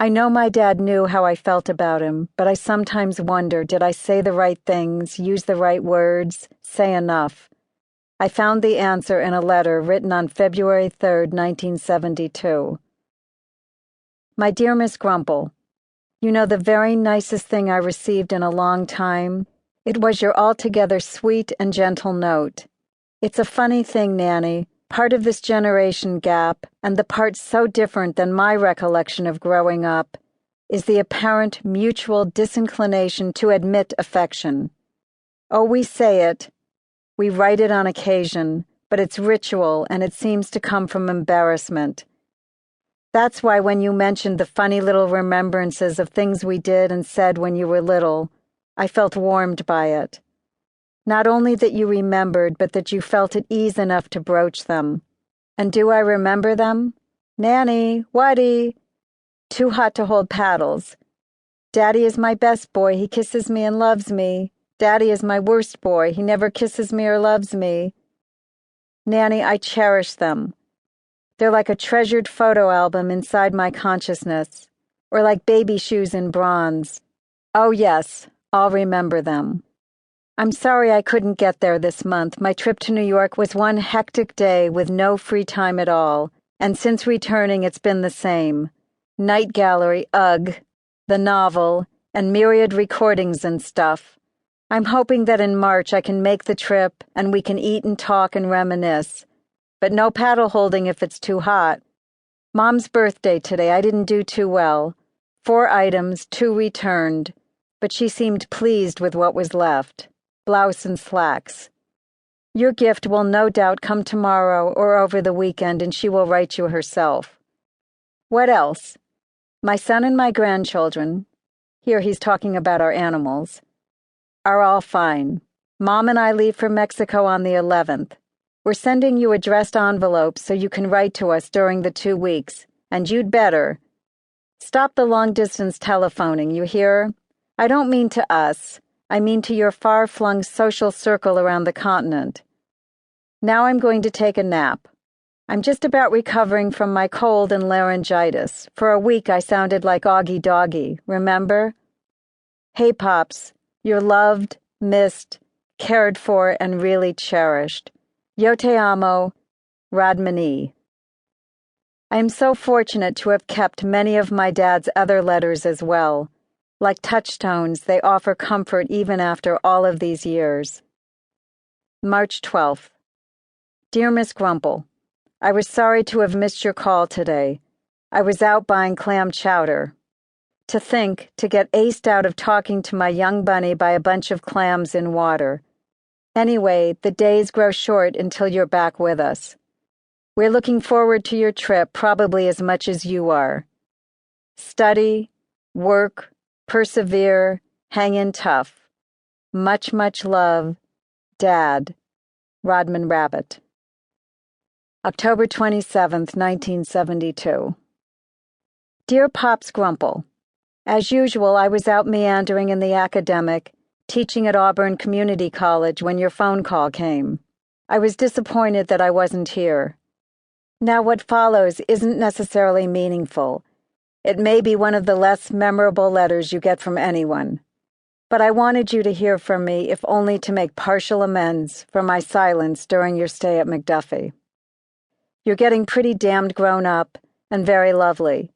I know my dad knew how I felt about him, but I sometimes wonder, did I say the right things, use the right words, say enough? I found the answer in a letter written on February 3rd, 1972. My dear Miss Grumple, you know the very nicest thing I received in a long time? It was your altogether sweet and gentle note. It's a funny thing, Nanny, part of this generation gap, and the part so different than my recollection of growing up, is the apparent mutual disinclination to admit affection. Oh, we say it. We write it on occasion, but it's ritual and it seems to come from embarrassment. That's why when you mentioned the funny little remembrances of things we did and said when you were little, I felt warmed by it. Not only that you remembered, but that you felt at ease enough to broach them. And do I remember them? Nanny, Whitey. Too hot to hold paddles. Daddy is my best boy, he kisses me and loves me. Daddy is my worst boy, he never kisses me or loves me. Nanny, I cherish them. They're like a treasured photo album inside my consciousness, or like baby shoes in bronze. Oh yes, I'll remember them. I'm sorry I couldn't get there this month. My trip to New York was one hectic day with no free time at all, and since returning it's been the same. Night gallery, ugh, the novel, and myriad recordings and stuff. I'm hoping that in March I can make the trip and we can eat and talk and reminisce. But no paddle holding if it's too hot. Mom's birthday today, I didn't do too well. 4 items, 2 returned, but she seemed pleased with what was left. Blouse and slacks. Your gift will no doubt come tomorrow or over the weekend and she will write you herself. What else? My son and my grandchildren, here he's talking about our animals, are all fine. Mom and I leave for Mexico on the 11th. We're sending you addressed envelopes so you can write to us during the 2 weeks, and you'd better. Stop the long-distance telephoning, you hear? I don't mean to us. I mean to your far-flung social circle around the continent. Now I'm going to take a nap. I'm just about recovering from my cold and laryngitis. For a week I sounded like Augie Doggy, remember? Hey, Pops. You're loved, missed, cared for, and really cherished. Yo te amo, Rodmani. I am so fortunate to have kept many of my dad's other letters as well. Like touchstones, they offer comfort even after all of these years. March 12th. Dear Miss Grumple, I was sorry to have missed your call today. I was out buying clam chowder. To get aced out of talking to my young bunny by a bunch of clams in water. Anyway, the days grow short until you're back with us. We're looking forward to your trip probably as much as you are. Study, work, persevere, hang in tough. Much, much love, Dad. Rodman Rabbit. October 27th, 1972. Dear Pops Grumple, as usual, I was out meandering in the academic, teaching at Auburn Community College when your phone call came. I was disappointed that I wasn't here. Now, what follows isn't necessarily meaningful. It may be one of the less memorable letters you get from anyone. But I wanted you to hear from me, if only to make partial amends for my silence during your stay at McDuffie. You're getting pretty damned grown up and very lovely.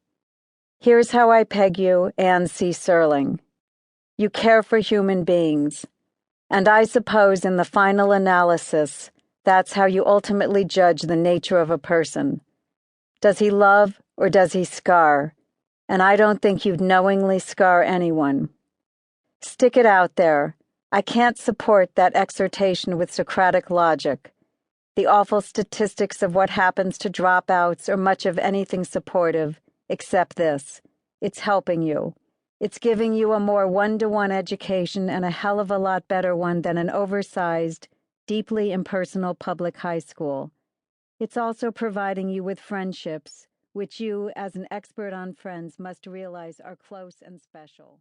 Here's how I peg you, Anne Serling. You care for human beings, and I suppose in the final analysis, that's how you ultimately judge the nature of a person. Does he love or does he scar? And I don't think you'd knowingly scar anyone. Stick it out there. I can't support that exhortation with Socratic logic. The awful statistics of what happens to dropouts or much of anything supportive, except this. It's helping you. It's giving you a more one-to-one education and a hell of a lot better one than an oversized, deeply impersonal public high school. It's also providing you with friendships, which you, as an expert on friends, must realize are close and special.